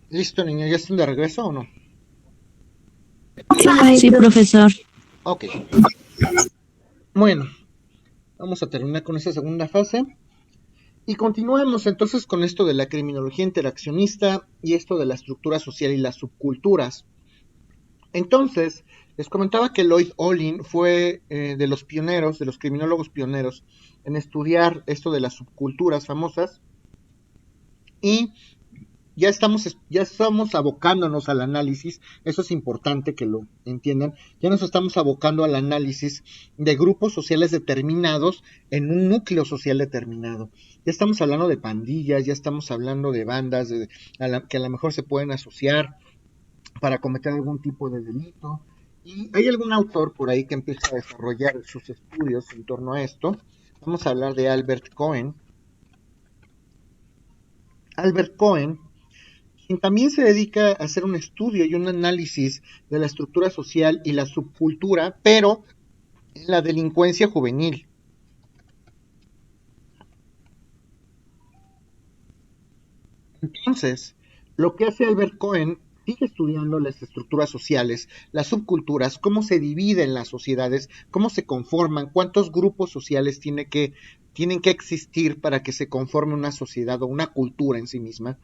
Listo, niño, ¿ya están de regreso o no? Sí, profesor. Ok. Bueno, vamos a terminar con esta segunda fase. Y continuamos entonces con esto de la criminología interaccionista y esto de la estructura social y las subculturas. Entonces, les comentaba que Lloyd Olin fue de los pioneros, de los criminólogos pioneros en estudiar esto de las subculturas famosas y ya estamos abocándonos al análisis, eso es importante que lo entiendan, ya nos estamos abocando al análisis de grupos sociales determinados en un núcleo social determinado. Ya estamos hablando de pandillas, ya estamos hablando de bandas que a lo mejor se pueden asociar para cometer algún tipo de delito. Y hay algún autor por ahí que empieza a desarrollar sus estudios en torno a esto. Vamos a hablar de Albert Cohen. Albert Cohen quien también se dedica a hacer un estudio y un análisis de la estructura social y la subcultura, pero en la delincuencia juvenil. Entonces, lo que hace Albert Cohen sigue estudiando las estructuras sociales, las subculturas, cómo se dividen las sociedades, cómo se conforman, cuántos grupos sociales tienen que existir para que se conforme una sociedad o una cultura en sí misma.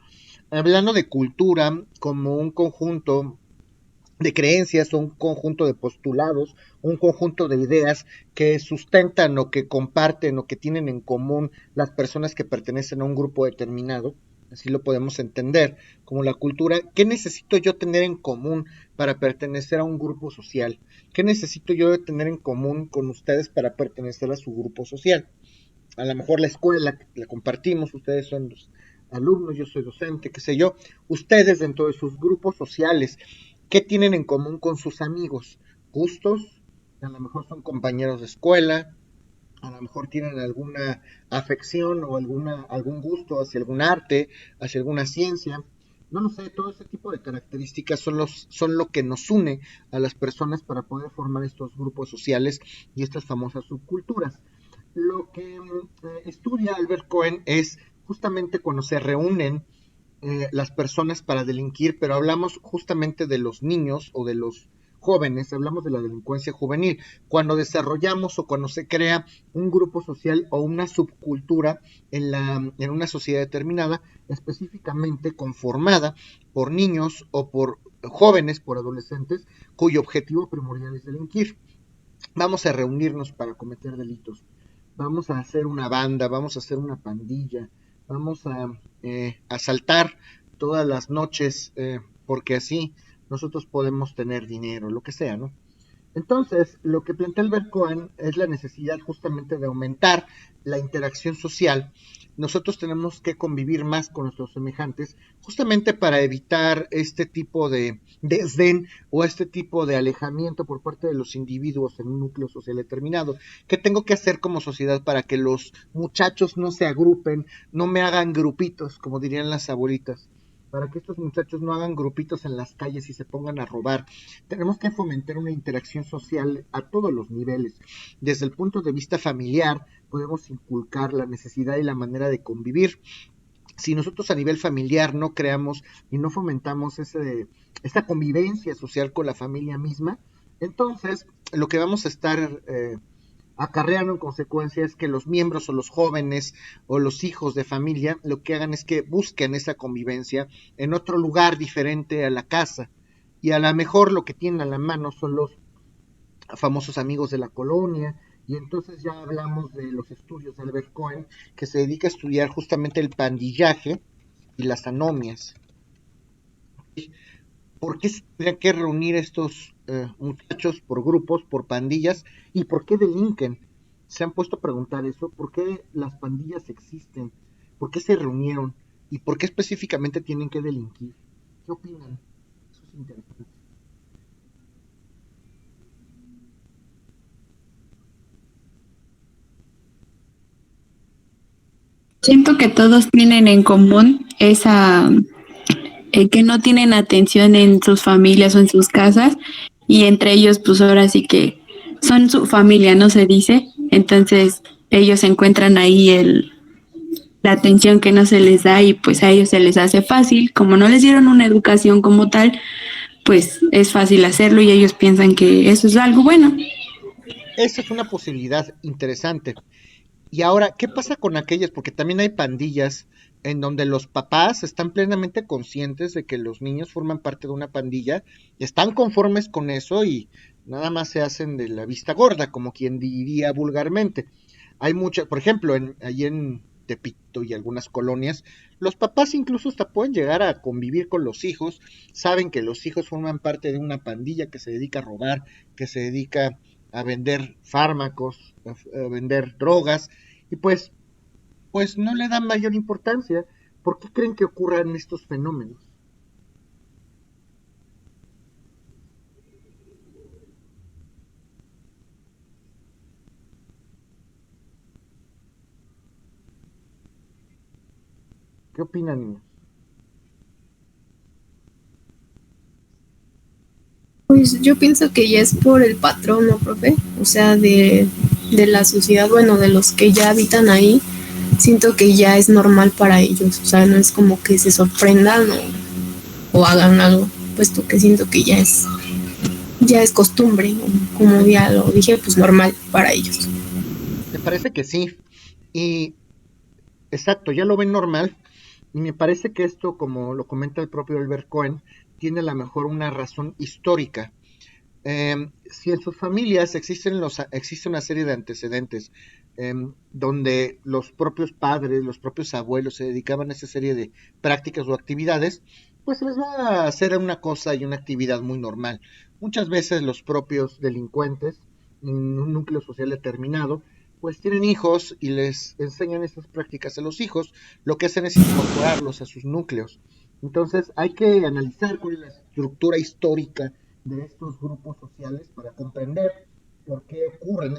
Hablando de cultura como un conjunto de creencias o un conjunto de postulados, un conjunto de ideas que sustentan o que comparten o que tienen en común las personas que pertenecen a un grupo determinado. Así lo podemos entender como la cultura. ¿Qué necesito yo tener en común para pertenecer a un grupo social? ¿Qué necesito yo tener en común con ustedes para pertenecer a su grupo social? A lo mejor la escuela, la compartimos, ustedes son los alumnos, yo soy docente, qué sé yo, ustedes dentro de sus grupos sociales, ¿qué tienen en común con sus amigos? ¿Gustos? A lo mejor son compañeros de escuela, a lo mejor tienen alguna afección o algún gusto hacia algún arte, hacia alguna ciencia. No lo sé, todo ese tipo de características son lo que nos une a las personas para poder formar estos grupos sociales y estas famosas subculturas. Lo que estudia Albert Cohen es justamente cuando se reúnen las personas para delinquir, pero hablamos justamente de los niños o de los jóvenes, hablamos de la delincuencia juvenil, cuando desarrollamos o cuando se crea un grupo social o una subcultura en una sociedad determinada, específicamente conformada por niños o por jóvenes, por adolescentes, cuyo objetivo primordial es delinquir. Vamos a reunirnos para cometer delitos, vamos a hacer una banda, vamos a hacer una pandilla, vamos a asaltar todas las noches porque así nosotros podemos tener dinero, lo que sea, ¿no? Entonces, lo que plantea Albert Cohen es la necesidad justamente de aumentar la interacción social. Nosotros tenemos que convivir más con nuestros semejantes, justamente para evitar este tipo de desdén o este tipo de alejamiento por parte de los individuos en un núcleo social determinado. ¿Qué tengo que hacer como sociedad para que los muchachos no se agrupen, no me hagan grupitos, como dirían las abuelitas? Para que estos muchachos no hagan grupitos en las calles y se pongan a robar. Tenemos que fomentar una interacción social a todos los niveles. Desde el punto de vista familiar, podemos inculcar la necesidad y la manera de convivir. Si nosotros a nivel familiar no creamos y no fomentamos esta convivencia social con la familia misma, entonces lo que vamos a estar acarreando en consecuencia es que los miembros o los jóvenes o los hijos de familia lo que hagan es que busquen esa convivencia en otro lugar diferente a la casa, y a lo mejor lo que tienen a la mano son los famosos amigos de la colonia, y entonces ya hablamos de los estudios de Albert Cohen, que se dedica a estudiar justamente el pandillaje y las anomias. ¿Por qué se tendrían que reunir estos muchachos por grupos, por pandillas, y por qué delinquen? ¿Se han puesto a preguntar eso? ¿Por qué las pandillas existen? ¿Por qué se reunieron? ¿Y por qué específicamente tienen que delinquir? ¿Qué opinan? Eso es interesante. Siento que todos tienen en común esa, que no tienen atención en sus familias o en sus casas y entre ellos pues ahora sí que son su familia, ¿no se dice? Entonces ellos encuentran ahí la atención que no se les da y pues a ellos se les hace fácil, como no les dieron una educación como tal, pues es fácil hacerlo y ellos piensan que eso es algo bueno. Esa es una posibilidad interesante. Y ahora, ¿qué pasa con aquellas? Porque también hay pandillas en donde los papás están plenamente conscientes de que los niños forman parte de una pandilla, están conformes con eso y nada más se hacen de la vista gorda, como quien diría vulgarmente. Hay muchas, por ejemplo, ahí en Tepito y algunas colonias, los papás incluso hasta pueden llegar a convivir con los hijos, saben que los hijos forman parte de una pandilla que se dedica a robar, que se dedica a vender fármacos, a vender drogas, y pues no le dan mayor importancia. ¿Por qué creen que ocurran estos fenómenos? ¿Qué opinan, niños? Pues yo pienso que ya es por el patrón, ¿no, profe? O sea, de la sociedad, bueno, de los que ya habitan ahí, siento que ya es normal para ellos. O sea, no es como que se sorprendan o hagan algo, puesto que siento que ya es costumbre, ¿no? Como ya lo dije, pues normal para ellos. Me parece que sí. Y exacto, ya lo ven normal. Y me parece que esto, como lo comenta el propio Albert Cohen, tiene a lo mejor una razón histórica. Si en sus familias existe una serie de antecedentes donde los propios padres, los propios abuelos se dedicaban a esa serie de prácticas o actividades, pues se les va a hacer una cosa y una actividad muy normal. Muchas veces los propios delincuentes en un núcleo social determinado pues tienen hijos y les enseñan esas prácticas a los hijos, lo que hacen es incorporarlos a sus núcleos. Entonces hay que analizar cuál es la estructura histórica de estos grupos sociales para comprender por qué ocurren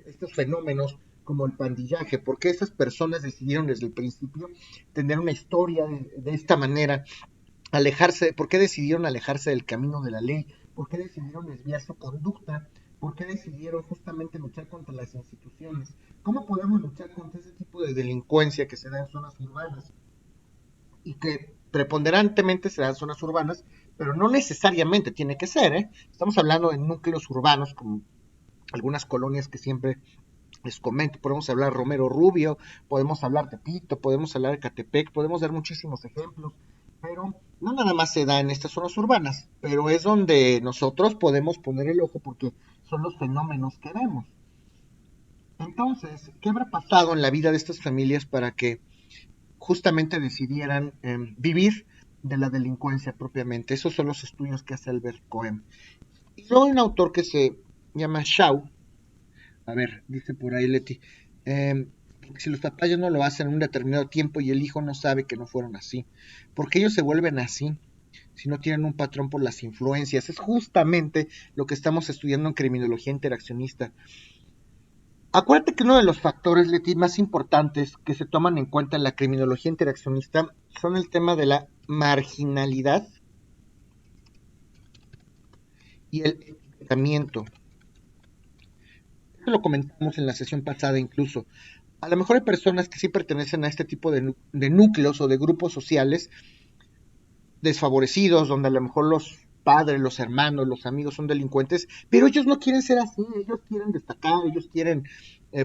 estos fenómenos como el pandillaje, por qué esas personas decidieron desde el principio tener una historia de esta manera, alejarse, por qué decidieron alejarse del camino de la ley, por qué decidieron desviar su conducta, por qué decidieron justamente luchar contra las instituciones, cómo podemos luchar contra ese tipo de delincuencia que se da en zonas urbanas y que preponderantemente se da en zonas urbanas, pero no necesariamente tiene que ser, ¿eh? Estamos hablando de núcleos urbanos como algunas colonias que siempre les comento, podemos hablar Romero Rubio, podemos hablar de Pito, podemos hablar de Catepec, podemos dar muchísimos ejemplos, pero no nada más se da en estas zonas urbanas, pero es donde nosotros podemos poner el ojo porque son los fenómenos que vemos. Entonces, ¿qué habrá pasado en la vida de estas familias para que justamente decidieran vivir de la delincuencia propiamente? Esos son los estudios que hace Albert Cohen. Y luego hay un autor que se llama Shaw. A ver, dice por ahí Leti, si los papás ya no lo hacen en un determinado tiempo y el hijo no sabe que no fueron así, porque ellos se vuelven así si no tienen un patrón por las influencias. Es justamente lo que estamos estudiando en criminología interaccionista. Acuérdate que uno de los factores, Leti, más importantes que se toman en cuenta en la criminología interaccionista son el tema de la marginalidad y el etiquetamiento. Eso lo comentamos en la sesión pasada incluso. A lo mejor hay personas que sí pertenecen a este tipo de núcleos o de grupos sociales desfavorecidos, donde a lo mejor los padres, los hermanos, los amigos son delincuentes, pero ellos no quieren ser así, ellos quieren destacar, ellos quieren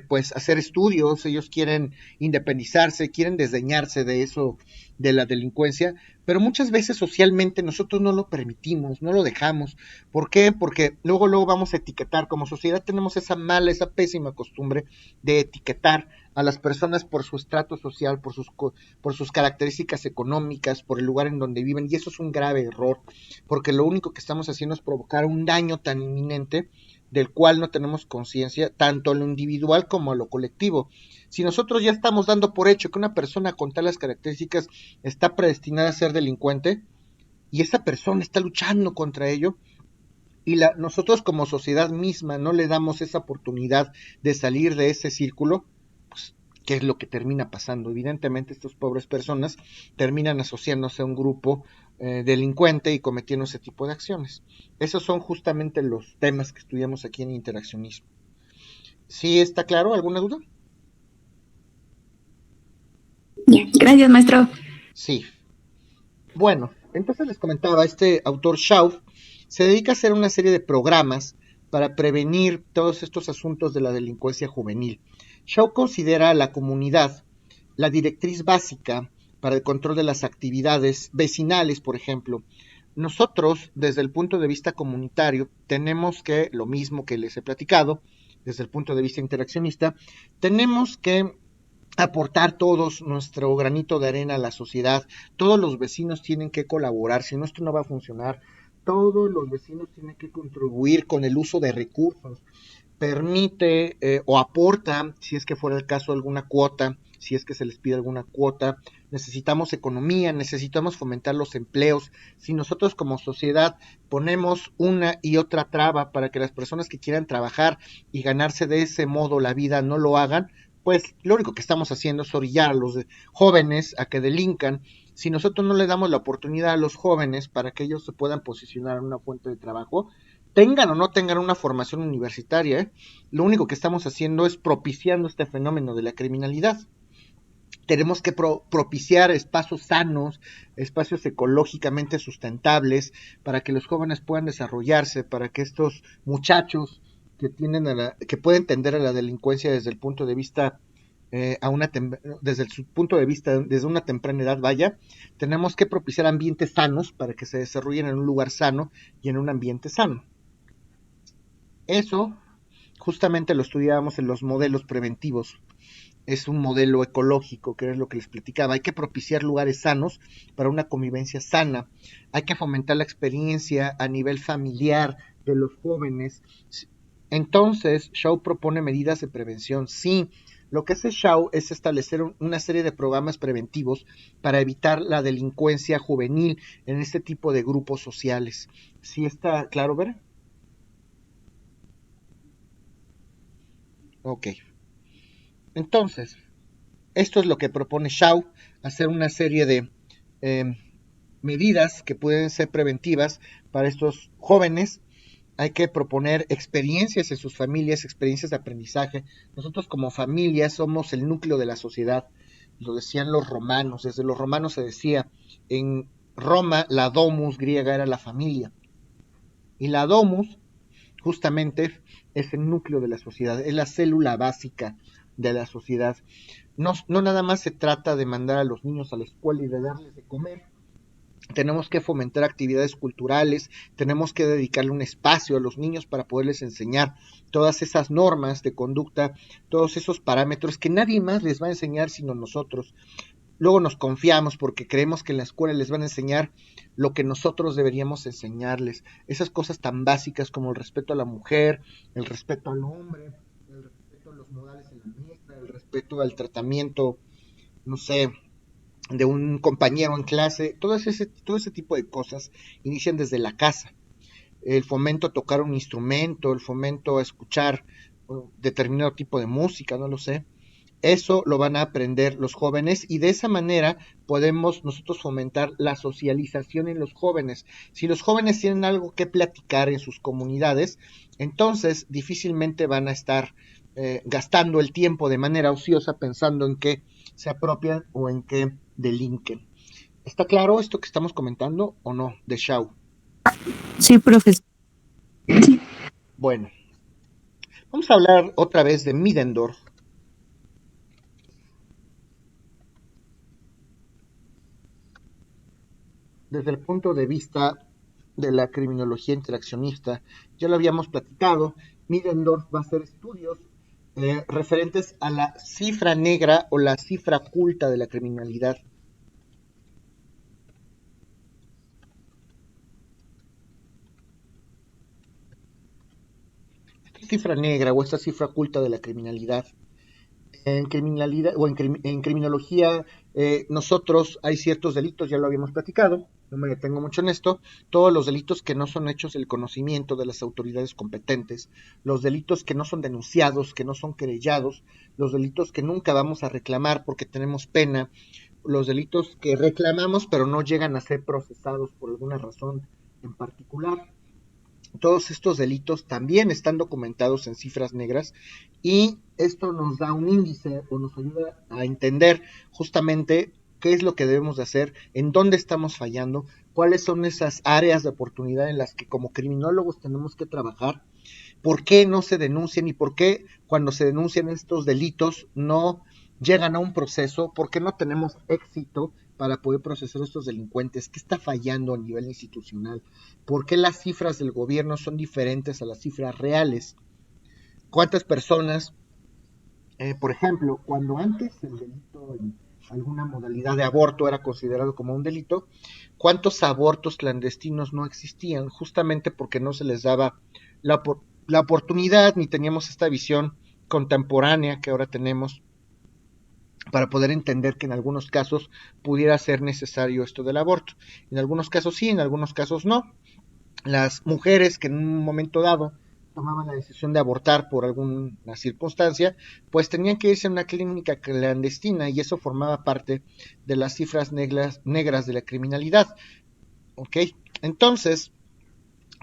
pues hacer estudios, ellos quieren independizarse, quieren desdeñarse de eso, de la delincuencia, pero muchas veces socialmente nosotros no lo permitimos, no lo dejamos. ¿Por qué? Porque luego vamos a etiquetar, como sociedad tenemos esa mala, esa pésima costumbre de etiquetar a las personas por su estrato social, por sus características económicas, por el lugar en donde viven, y eso es un grave error, porque lo único que estamos haciendo es provocar un daño tan inminente del cual no tenemos conciencia, tanto en lo individual como en lo colectivo. Si nosotros ya estamos dando por hecho que una persona con tales características está predestinada a ser delincuente, y esa persona está luchando contra ello, y nosotros como sociedad misma no le damos esa oportunidad de salir de ese círculo, pues, ¿qué es lo que termina pasando? Evidentemente estas pobres personas terminan asociándose a un grupo delincuente y cometiendo ese tipo de acciones. Esos son justamente los temas que estudiamos aquí en interaccionismo. ¿Sí está claro? ¿Alguna duda? Ya. Gracias, maestro. Sí. Bueno, entonces les comentaba, este autor Shaw se dedica a hacer una serie de programas para prevenir todos estos asuntos de la delincuencia juvenil. Shaw considera a la comunidad la directriz básica para el control de las actividades vecinales, por ejemplo. Nosotros, desde el punto de vista comunitario, tenemos que, lo mismo que les he platicado, desde el punto de vista interaccionista, tenemos que aportar todos nuestro granito de arena a la sociedad. Todos los vecinos tienen que colaborar, si no esto no va a funcionar. Todos los vecinos tienen que contribuir con el uso de recursos. Permite o aporta, si es que fuera el caso, alguna cuota, si es que se les pide alguna cuota. Necesitamos economía, necesitamos fomentar los empleos. Si nosotros como sociedad ponemos una y otra traba para que las personas que quieran trabajar y ganarse de ese modo la vida no lo hagan, pues lo único que estamos haciendo es orillar a los jóvenes a que delincan. Si nosotros no le damos la oportunidad a los jóvenes para que ellos se puedan posicionar en una fuente de trabajo, tengan o no tengan una formación universitaria, lo único que estamos haciendo es propiciando este fenómeno de la criminalidad. Tenemos que propiciar espacios sanos, espacios ecológicamente sustentables, para que los jóvenes puedan desarrollarse, para que estos muchachos que pueden tender a la delincuencia desde el punto de vista desde su punto de vista, desde una temprana edad, vaya, tenemos que propiciar ambientes sanos para que se desarrollen en un lugar sano y en un ambiente sano. Eso justamente lo estudiábamos en los modelos preventivos. Es un modelo ecológico, que es lo que les platicaba. Hay que propiciar lugares sanos para una convivencia sana. Hay que fomentar la experiencia a nivel familiar de los jóvenes. Entonces, Shaw propone medidas de prevención. Sí, lo que hace Shaw es establecer una serie de programas preventivos para evitar la delincuencia juvenil en este tipo de grupos sociales. ¿Sí está claro, Ver? Ok. Entonces, esto es lo que propone Shaw, hacer una serie de eh, medidas que pueden ser preventivas para estos jóvenes. Hay que proponer experiencias en sus familias, experiencias de aprendizaje. Nosotros como familia somos el núcleo de la sociedad, lo decían los romanos. Desde los romanos se decía, en Roma la domus griega era la familia, y la domus justamente es el núcleo de la sociedad, es la célula básica de la sociedad. No nada más se trata de mandar a los niños a la escuela y de darles de comer. Tenemos que fomentar actividades culturales, tenemos que dedicarle un espacio a los niños para poderles enseñar todas esas normas de conducta, todos esos parámetros que nadie más les va a enseñar sino nosotros. Luego nos confiamos porque creemos que en la escuela les van a enseñar lo que nosotros deberíamos enseñarles. Esas cosas tan básicas como el respeto a la mujer, el respeto al hombre, el respeto a los modales en la mesa, el respeto al tratamiento, no sé, de un compañero en clase. Todo ese tipo de cosas inician desde la casa. El fomento a tocar un instrumento, el fomento a escuchar determinado tipo de música, no lo sé. Eso lo van a aprender los jóvenes y de esa manera podemos nosotros fomentar la socialización en los jóvenes. Si los jóvenes tienen algo que platicar en sus comunidades, entonces difícilmente van a estar gastando el tiempo de manera ociosa pensando en qué se apropian o en qué delinquen. ¿Está claro esto que estamos comentando o no de Shaw? Sí, profesor. Bueno, vamos a hablar otra vez de Middendorf. Desde el punto de vista de la criminología interaccionista, ya lo habíamos platicado, Middendorf va a hacer estudios referentes a la cifra negra o la cifra oculta de la criminalidad. Esta cifra negra o esta cifra oculta de la criminalidad en criminalidad o en criminología, nosotros hay ciertos delitos, ya lo habíamos platicado, no me detengo mucho en esto, todos los delitos que no son hechos del conocimiento de las autoridades competentes, los delitos que no son denunciados, que no son querellados, los delitos que nunca vamos a reclamar porque tenemos pena, los delitos que reclamamos pero no llegan a ser procesados por alguna razón en particular. todos estos delitos también están documentados en cifras negras y esto nos da un índice o nos ayuda a entender justamente qué es lo que debemos de hacer, en dónde estamos fallando, cuáles son esas áreas de oportunidad en las que como criminólogos tenemos que trabajar, por qué no se denuncian y por qué cuando se denuncian estos delitos no llegan a un proceso, por qué no tenemos éxito para poder procesar a estos delincuentes, qué está fallando a nivel institucional, por qué las cifras del gobierno son diferentes a las cifras reales, cuántas personas, por ejemplo, cuando antes el delito en alguna modalidad de aborto era considerado como un delito, cuántos abortos clandestinos no existían, justamente porque no se les daba la, la oportunidad ni teníamos esta visión contemporánea que ahora tenemos para poder entender que en algunos casos pudiera ser necesario esto del aborto. En algunos casos sí, en algunos casos no. Las mujeres que en un momento dado tomaban la decisión de abortar por alguna circunstancia, pues tenían que irse a una clínica clandestina y eso formaba parte de las cifras negras de la criminalidad. ¿Ok? Entonces,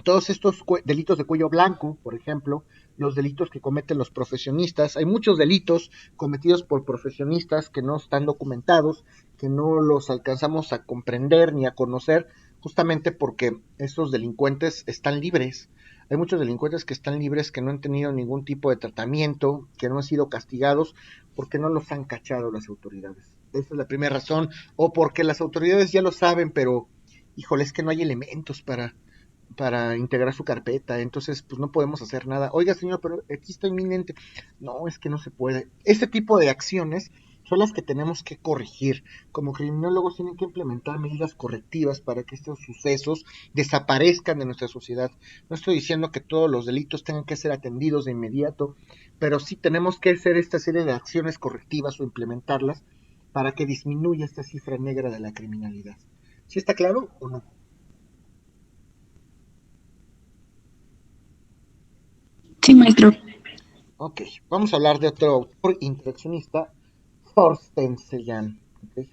todos estos delitos de cuello blanco, por ejemplo, los delitos que cometen los profesionistas, hay muchos delitos cometidos por profesionistas que no están documentados, que no los alcanzamos a comprender ni a conocer, justamente porque esos delincuentes están libres. Hay muchos delincuentes que están libres, que no han tenido ningún tipo de tratamiento, que no han sido castigados, porque no los han cachado las autoridades. Esa es la primera razón, o porque las autoridades ya lo saben, pero, híjole, es que no hay elementos para integrar su carpeta, entonces pues no podemos hacer nada. Oiga señor, pero aquí está inminente. No, es que no se puede. Ese tipo de acciones son las que tenemos que corregir. Como criminólogos tienen que implementar medidas correctivas para que estos sucesos desaparezcan de nuestra sociedad. No estoy diciendo que todos los delitos tengan que ser atendidos de inmediato, pero sí tenemos que hacer esta serie de acciones correctivas o implementarlas para que disminuya esta cifra negra de la criminalidad. ¿Sí está claro o no? Sí, maestro. Ok, vamos a hablar de otro autor interaccionista, Thorsten Sellan. Okay.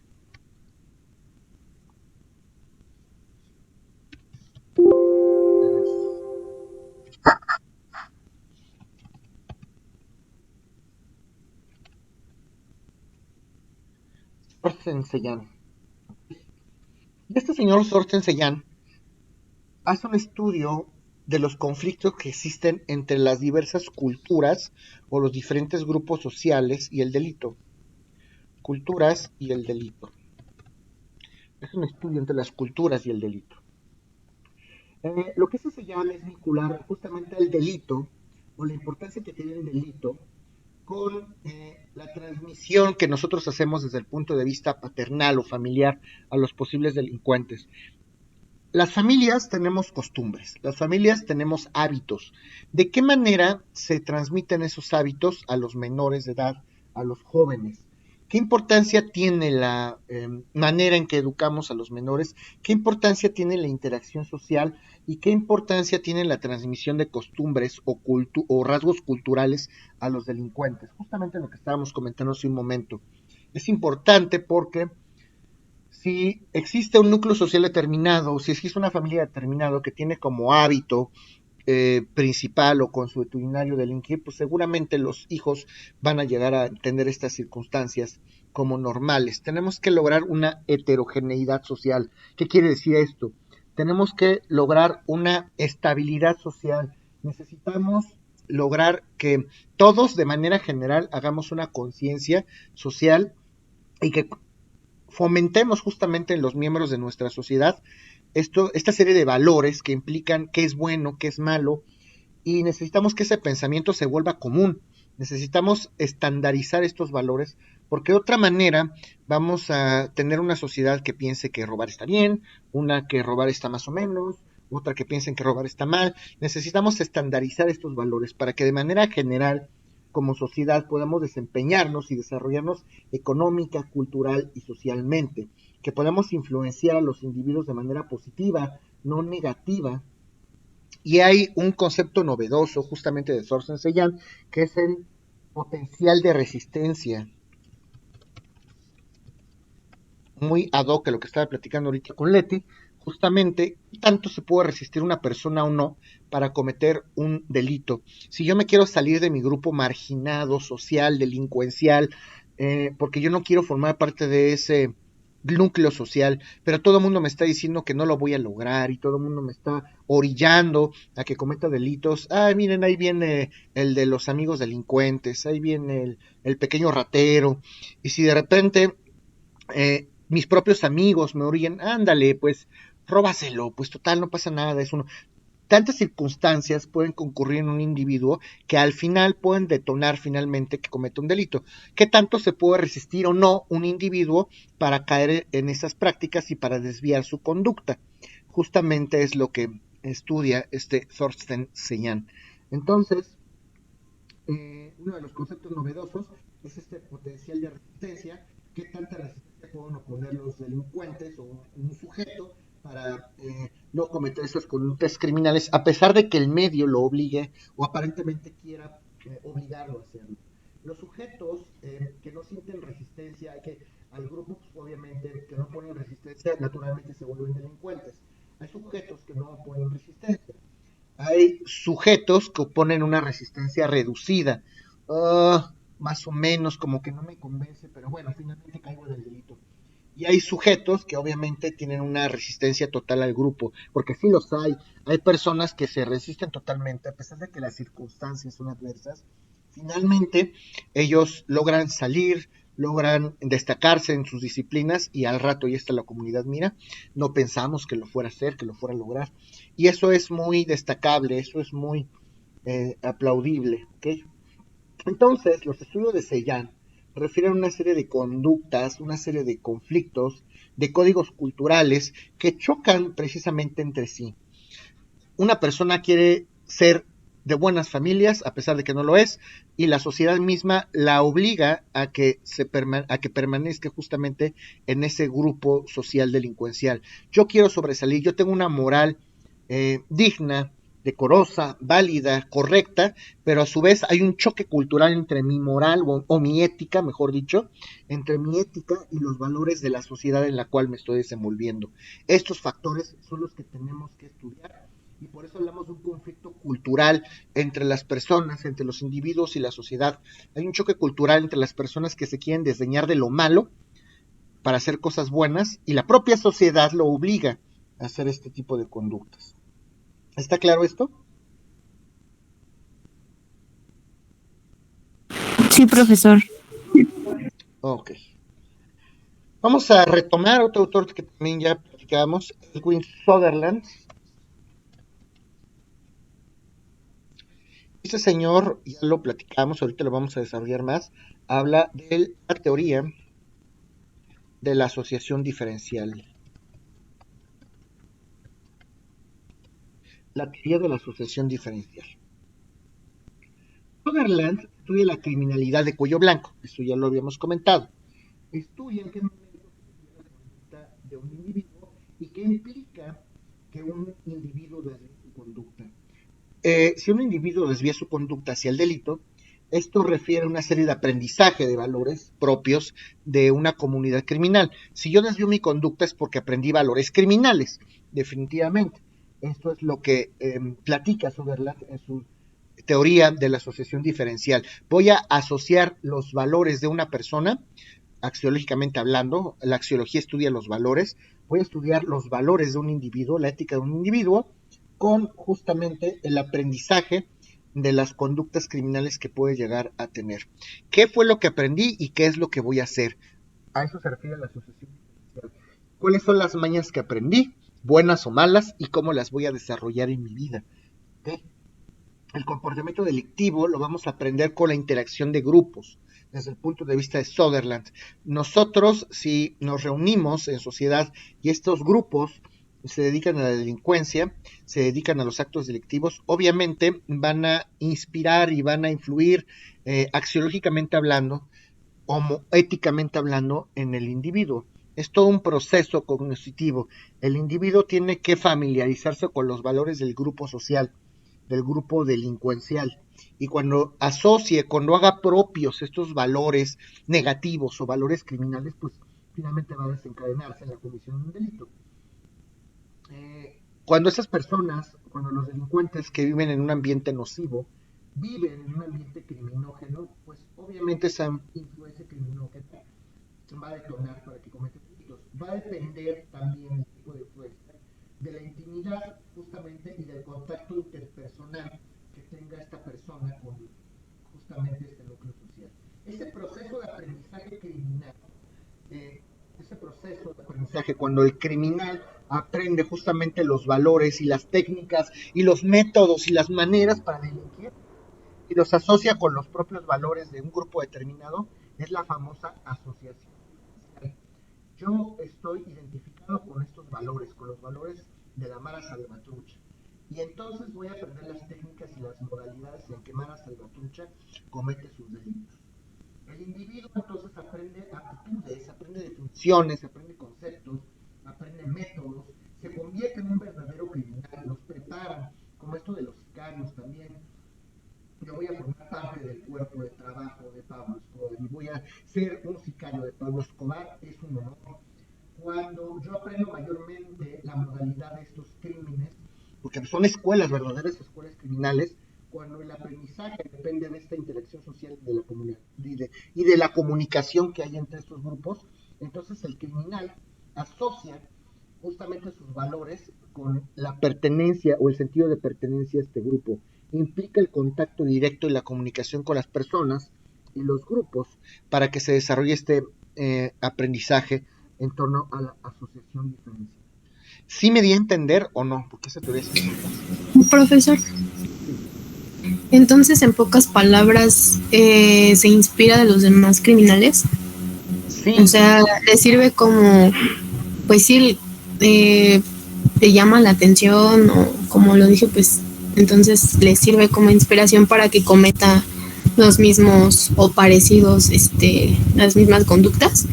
Thorsten Sellan. Este señor Thorsten Sellan hace un estudio de los conflictos que existen entre las diversas culturas o los diferentes grupos sociales y el delito. Culturas y el delito. Es un estudio entre las culturas y el delito. Lo que se llama es vincular justamente el delito o la importancia que tiene el delito con la transmisión que nosotros hacemos desde el punto de vista paternal o familiar a los posibles delincuentes. Las familias tenemos costumbres, las familias tenemos hábitos. ¿De qué manera se transmiten esos hábitos a los menores de edad, a los jóvenes? ¿Qué importancia tiene la manera en que educamos a los menores? ¿Qué importancia tiene la interacción social? ¿Y qué importancia tiene la transmisión de costumbres o rasgos culturales a los delincuentes? Justamente lo que estábamos comentando hace un momento. Es importante porque si existe un núcleo social determinado, si existe una familia determinada que tiene como hábito principal o consuetudinario delinquir, pues seguramente los hijos van a llegar a entender estas circunstancias como normales. Tenemos que lograr una heterogeneidad social. ¿Qué quiere decir esto? Tenemos que lograr una estabilidad social. Necesitamos lograr que todos de manera general hagamos una conciencia social y que fomentemos justamente en los miembros de nuestra sociedad esta serie de valores que implican qué es bueno, qué es malo, y necesitamos que ese pensamiento se vuelva común. Necesitamos estandarizar estos valores, porque de otra manera vamos a tener una sociedad que piense que robar está bien, una que robar está más o menos, otra que piensen que robar está mal. Necesitamos estandarizar estos valores para que de manera general como sociedad podamos desempeñarnos y desarrollarnos económica, cultural y socialmente, que podamos influenciar a los individuos de manera positiva, no negativa. Y hay un concepto novedoso justamente de Thorsten Sellan, que es el potencial de resistencia, muy ad hoc a lo que estaba platicando ahorita con Leti, justamente qué tanto se puede resistir una persona o no para cometer un delito. Si yo me quiero salir de mi grupo marginado, social, delincuencial, porque yo no quiero formar parte de ese núcleo social, pero todo el mundo me está diciendo que no lo voy a lograr y todo el mundo me está orillando a que cometa delitos. Ay, miren, ahí viene el de los amigos delincuentes, ahí viene el pequeño ratero. Y si de repente mis propios amigos me orillan, ándale, pues róbaselo, pues total, no pasa nada, es uno. Tantas circunstancias pueden concurrir en un individuo que al final pueden detonar finalmente que cometa un delito. ¿Qué tanto se puede resistir o no un individuo para caer en esas prácticas y para desviar su conducta? Justamente es lo que estudia este Thorsten Seyan. Entonces, uno de los conceptos novedosos es este potencial de resistencia. ¿Qué tanta resistencia pueden oponer los delincuentes o un sujeto para no cometer esas conductas criminales, a pesar de que el medio lo obligue o aparentemente quiera obligarlo a hacerlo? Los sujetos que no sienten resistencia al grupo, pues, obviamente, que no ponen resistencia, naturalmente se vuelven delincuentes. Hay sujetos que no oponen resistencia. Hay sujetos que oponen una resistencia reducida. Más o menos, como que no me convence, pero bueno, finalmente caigo en el delito. Y hay sujetos que obviamente tienen una resistencia total al grupo, porque sí los hay. Hay personas que se resisten totalmente, a pesar de que las circunstancias son adversas. Finalmente, ellos logran salir, logran destacarse en sus disciplinas y al rato ya está la comunidad, mira, no pensamos que lo fuera a hacer, que lo fuera a lograr. Y eso es muy destacable, eso es muy aplaudible, ¿ok? Entonces, los estudios de Seyan refieren a una serie de conductas, una serie de conflictos, de códigos culturales que chocan precisamente entre sí. Una persona quiere ser de buenas familias, a pesar de que no lo es, y la sociedad misma la obliga a que permanezca justamente en ese grupo social delincuencial. Yo quiero sobresalir, yo tengo una moral digna, decorosa, válida, correcta, pero a su vez hay un choque cultural entre mi moral o mi ética, mejor dicho, entre mi ética y los valores de la sociedad en la cual me estoy desenvolviendo. Estos factores son los que tenemos que estudiar y por eso hablamos de un conflicto cultural entre las personas, entre los individuos y la sociedad. Hay un choque cultural entre las personas que se quieren desdeñar de lo malo para hacer cosas buenas y la propia sociedad lo obliga a hacer este tipo de conductas. ¿Está claro esto? Sí, profesor. Ok. Vamos a retomar otro autor que también ya platicábamos, Edwin Sutherland. Este señor, ya lo platicamos, ahorita lo vamos a desarrollar más, habla de la teoría de la asociación diferencial. La teoría de la asociación diferencial. Sutherland estudia la criminalidad de cuello blanco, eso ya lo habíamos comentado. Estudia en qué momento se desvía la conducta de un individuo y qué implica que un individuo desvíe su conducta. Si un individuo desvía su conducta hacia el delito, esto refiere a una serie de aprendizaje de valores propios de una comunidad criminal. Si yo desvío mi conducta es porque aprendí valores criminales, definitivamente. Esto es lo que platica Sutherland en su teoría de la asociación diferencial. Voy a asociar los valores de una persona, axiológicamente hablando, la axiología estudia los valores, voy a estudiar los valores de un individuo, la ética de un individuo, con justamente el aprendizaje de las conductas criminales que puede llegar a tener. ¿Qué fue lo que aprendí y qué es lo que voy a hacer? A eso se refiere la asociación diferencial. ¿Cuáles son las mañas que aprendí, buenas o malas, y cómo las voy a desarrollar en mi vida? ¿Okay? El comportamiento delictivo lo vamos a aprender con la interacción de grupos, desde el punto de vista de Sutherland. Nosotros, si nos reunimos en sociedad y estos grupos se dedican a la delincuencia, se dedican a los actos delictivos, obviamente van a inspirar y van a influir axiológicamente hablando, o éticamente hablando, en el individuo. Es todo un proceso cognitivo. El individuo tiene que familiarizarse con los valores del grupo social, del grupo delincuencial. Y cuando asocie, cuando haga propios estos valores negativos o valores criminales, pues finalmente va a desencadenarse en la comisión de un delito. Cuando esas personas, cuando los delincuentes que viven en un ambiente nocivo, viven en un ambiente criminógeno, pues obviamente esa influencia criminógena va a detonar para que cometan delitos. Va a depender también el tipo de influencia de la intimidad justamente y del contacto interpersonal que tenga esta persona con justamente este núcleo social. Ese proceso de aprendizaje criminal, ese proceso de aprendizaje cuando el criminal aprende justamente los valores y las técnicas y los métodos y las maneras para delinquir y los asocia con los propios valores de un grupo determinado, es la famosa asociación. Yo estoy identificado con estos valores, con los valores de la Mara Salvatrucha. Y entonces voy a aprender las técnicas y las modalidades en que Mara Salvatrucha comete sus delitos. El individuo entonces aprende aptitudes, aprende definiciones, aprende conceptos, aprende métodos, se convierte en un verdadero criminal, los preparan, como esto de los sicarios también. Yo voy a formar parte del cuerpo de trabajo de Pablo Escobar y voy a ser un sicario de Pablo Escobar, es un honor. Cuando yo aprendo mayormente la modalidad de estos crímenes, porque son escuelas, verdaderas escuelas criminales, cuando el aprendizaje depende de esta interacción social de la comunidad y de la comunicación que hay entre estos grupos, entonces el criminal asocia justamente sus valores con la pertenencia o el sentido de pertenencia a este grupo. Implica el contacto directo y la comunicación con las personas y los grupos para que se desarrolle este aprendizaje en torno a la asociación diferencial. ¿Sí me di a entender o no? Porque esa teoría es importante. Profesor, entonces en pocas palabras se inspira de los demás criminales. Sí. O sea, le sirve como, pues sí, le llama la atención o como lo dije, pues entonces le sirve como inspiración para que cometa los mismos o parecidos, las mismas conductas.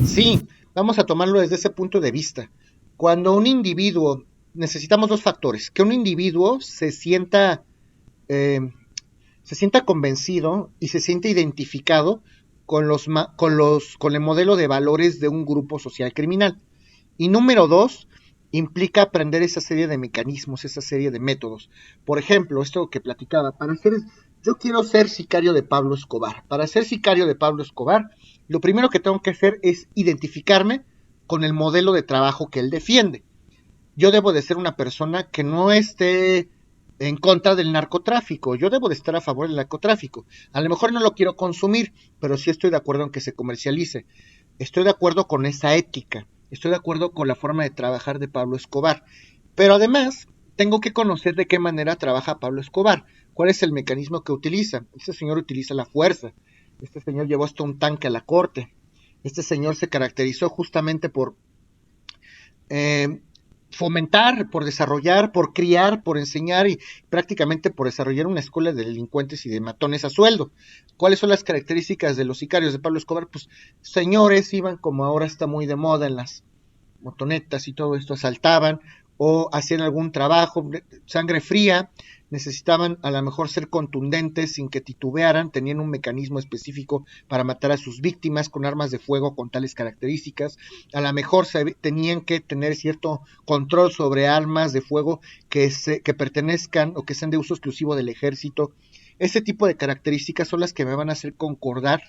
Sí, vamos a tomarlo desde ese punto de vista. Cuando un individuo, necesitamos dos factores, que un individuo se sienta convencido y se sienta identificado con el modelo de valores de un grupo social criminal. Y número dos, implica aprender esa serie de mecanismos, esa serie de métodos. Por ejemplo, esto que platicaba, yo quiero ser sicario de Pablo Escobar. Para ser sicario de Pablo Escobar, lo primero que tengo que hacer es identificarme con el modelo de trabajo que él defiende. Yo debo de ser una persona que no esté en contra del narcotráfico, yo debo de estar a favor del narcotráfico. A lo mejor no lo quiero consumir, pero sí estoy de acuerdo en que se comercialice. Estoy de acuerdo con esa ética, estoy de acuerdo con la forma de trabajar de Pablo Escobar. Pero además, tengo que conocer de qué manera trabaja Pablo Escobar, cuál es el mecanismo que utiliza. Este señor utiliza la fuerza, este señor llevó hasta un tanque a la corte, este señor se caracterizó justamente por fomentar, por desarrollar, por criar, por enseñar y prácticamente por desarrollar una escuela de delincuentes y de matones a sueldo. ¿Cuáles son las características de los sicarios de Pablo Escobar? Pues señores iban, como ahora está muy de moda en las motonetas y todo esto, asaltaban o hacían algún trabajo, sangre fría, necesitaban a lo mejor ser contundentes sin que titubearan, tenían un mecanismo específico para matar a sus víctimas con armas de fuego con tales características, a lo mejor tenían que tener cierto control sobre armas de fuego que pertenezcan o que sean de uso exclusivo del ejército. Ese tipo de características son las que me van a hacer concordar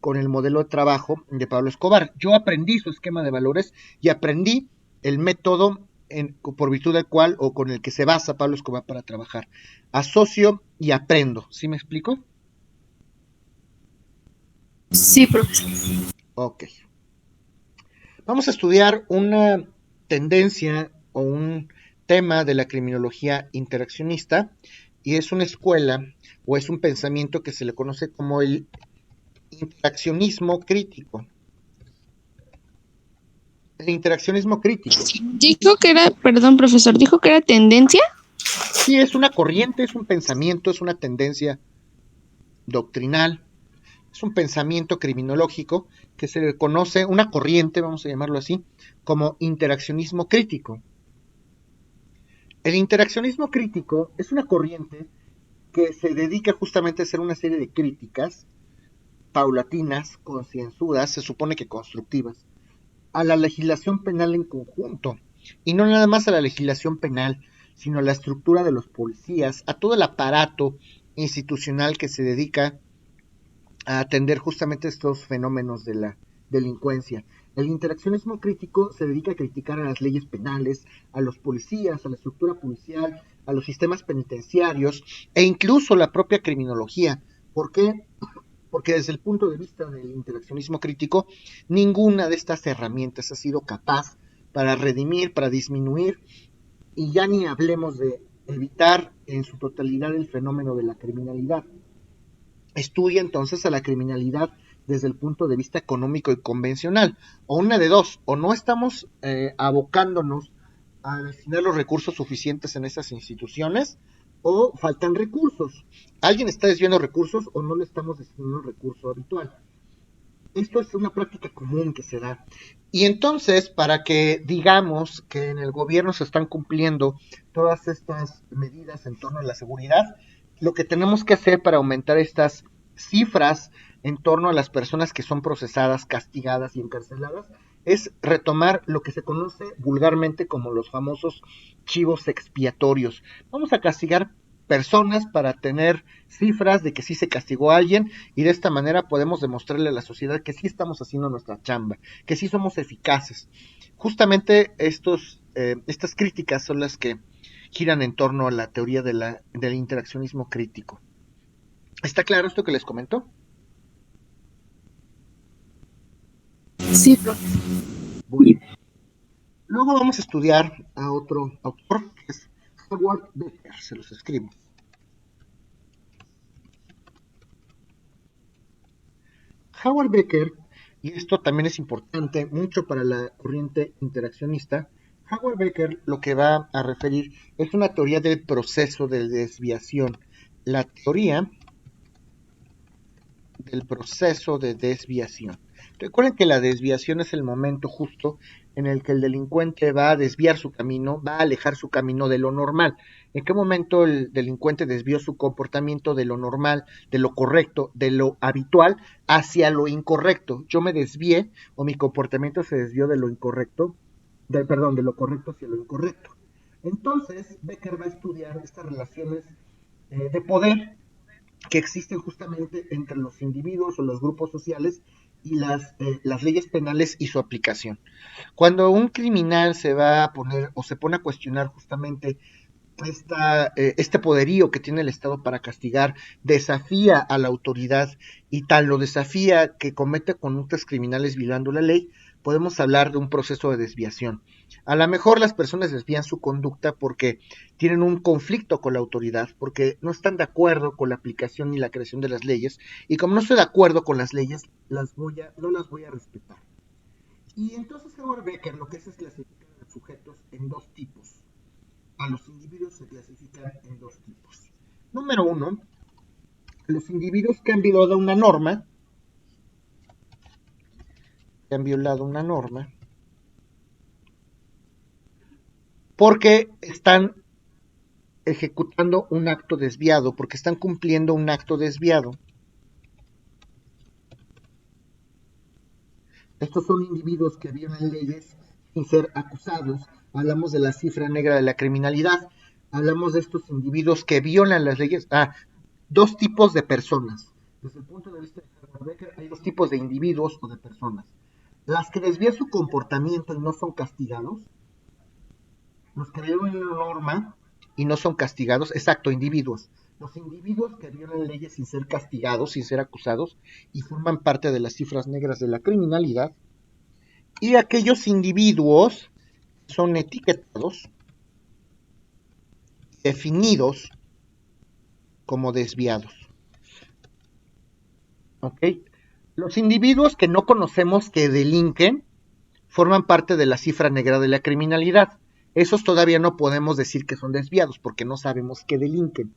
con el modelo de trabajo de Pablo Escobar. Yo aprendí su esquema de valores y aprendí el método por virtud del cual o con el que se basa Pablo Escobar para trabajar. Asocio y aprendo. ¿Sí me explico? Sí, profesor. Ok. Vamos a estudiar una tendencia o un tema de la criminología interaccionista y es una escuela o es un pensamiento que se le conoce como el interaccionismo crítico. El interaccionismo crítico. Dijo que era, perdón, profesor, dijo que era tendencia. Sí, es una corriente, es un pensamiento, es una tendencia doctrinal, es un pensamiento criminológico que se le conoce, una corriente, vamos a llamarlo así, como interaccionismo crítico. El interaccionismo crítico es una corriente que se dedica justamente a hacer una serie de críticas paulatinas, concienzudas, se supone que constructivas, a la legislación penal en conjunto, y no nada más a la legislación penal, sino a la estructura de los policías, a todo el aparato institucional que se dedica a atender justamente estos fenómenos de la delincuencia. El interaccionismo crítico se dedica a criticar a las leyes penales, a los policías, a la estructura policial, a los sistemas penitenciarios e incluso la propia criminología. ¿Por qué? Porque desde el punto de vista del interaccionismo crítico, ninguna de estas herramientas ha sido capaz para redimir, para disminuir, y ya ni hablemos de evitar en su totalidad el fenómeno de la criminalidad. Estudia entonces a la criminalidad desde el punto de vista económico y convencional, o una de dos, o no estamos abocándonos a destinar los recursos suficientes en esas instituciones, o faltan recursos. Alguien está desviando recursos o no le estamos destinando el recurso habitual. Esto es una práctica común que se da. Y entonces, para que digamos que en el gobierno se están cumpliendo todas estas medidas en torno a la seguridad, lo que tenemos que hacer para aumentar estas cifras en torno a las personas que son procesadas, castigadas y encarceladas es retomar lo que se conoce vulgarmente como los famosos chivos expiatorios. Vamos a castigar personas para tener cifras de que sí se castigó a alguien y de esta manera podemos demostrarle a la sociedad que sí estamos haciendo nuestra chamba, que sí somos eficaces. Justamente estas críticas son las que giran en torno a la teoría del interaccionismo crítico. ¿Está claro esto que les comento? Sí, profe. Bueno. Luego vamos a estudiar a otro autor, que es Howard Becker, se los escribo. Howard Becker, y esto también es importante mucho para la corriente interaccionista, Howard Becker lo que va a referir es una teoría del proceso de desviación. La teoría del proceso de desviación. Recuerden que la desviación es el momento justo en el que el delincuente va a desviar su camino, va a alejar su camino de lo normal. ¿En qué momento el delincuente desvió su comportamiento de lo normal, de lo correcto, de lo habitual, hacia lo incorrecto? Yo me desvié o mi comportamiento se desvió de lo incorrecto, de lo correcto hacia lo incorrecto. Entonces, Becker va a estudiar estas relaciones de poder que existen justamente entre los individuos o los grupos sociales y las leyes penales y su aplicación. Cuando un criminal se va a poner o se pone a cuestionar justamente este poderío que tiene el Estado para castigar, desafía a la autoridad y tal lo desafía que comete conductas criminales violando la ley, podemos hablar de un proceso de desviación. A lo mejor las personas desvían su conducta porque tienen un conflicto con la autoridad, porque no están de acuerdo con la aplicación y la creación de las leyes, y como no estoy de acuerdo con las leyes, no las voy a respetar. Y entonces Howard Becker lo que hace es clasificar a los sujetos en dos tipos. A los individuos se clasifican en dos tipos. Número uno, los individuos que han violado una norma, porque están ejecutando un acto desviado, porque están cumpliendo un acto desviado. Estos son individuos que violan leyes sin ser acusados. Hablamos de la cifra negra de la criminalidad. Hablamos de estos individuos que violan las leyes. Dos tipos de personas. Desde el punto de vista de Howard Becker, hay dos tipos de individuos o de personas. Las que desvían su comportamiento y no son castigados. Los que violan una norma y no son castigados. Exacto, individuos. Los individuos que violan leyes sin ser castigados, sin ser acusados, y forman parte de las cifras negras de la criminalidad. Y aquellos individuos son etiquetados, definidos como desviados. ¿Ok? Los individuos que no conocemos que delinquen forman parte de la cifra negra de la criminalidad. Esos todavía no podemos decir que son desviados porque no sabemos que delinquen.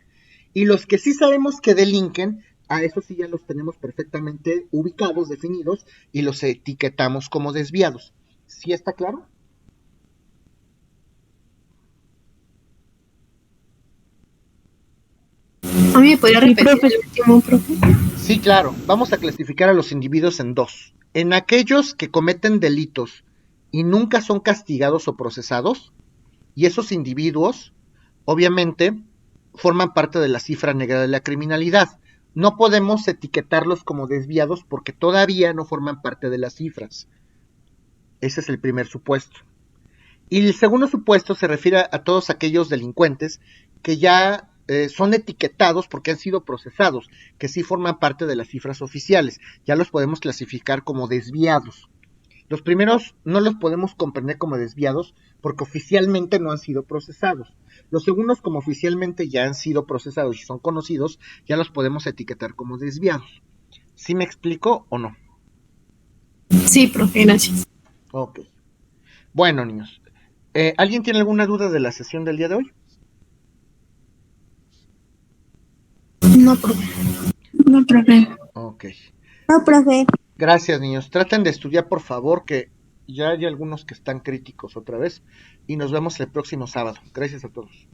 Y los que sí sabemos que delinquen, a esos sí ya los tenemos perfectamente ubicados, definidos, y los etiquetamos como desviados. ¿Sí está claro? ¿A mí me podría repetir el último, profe? Sí, claro. Vamos a clasificar a los individuos en dos. En aquellos que cometen delitos y nunca son castigados o procesados, y esos individuos, obviamente, forman parte de la cifra negra de la criminalidad. No podemos etiquetarlos como desviados porque todavía no forman parte de las cifras. Ese es el primer supuesto. Y el segundo supuesto se refiere a todos aquellos delincuentes que ya son etiquetados porque han sido procesados, que sí forman parte de las cifras oficiales. Ya los podemos clasificar como desviados. Los primeros no los podemos comprender como desviados porque oficialmente no han sido procesados. Los segundos, como oficialmente ya han sido procesados y son conocidos, ya los podemos etiquetar como desviados. ¿Sí me explico o no? Sí, profe, gracias. Ok. Bueno, niños. ¿Alguien tiene alguna duda de la sesión del día de hoy? No, profe. No, profe. Ok. No, profe. Gracias, niños. Traten de estudiar, por favor, que ya hay algunos que están críticos otra vez. Y nos vemos el próximo sábado. Gracias a todos.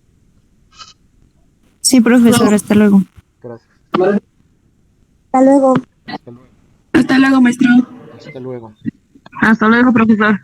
Sí, profesor, hasta luego. Gracias. Hasta luego. Hasta luego. Hasta luego, maestro. Hasta luego. Hasta luego, profesor.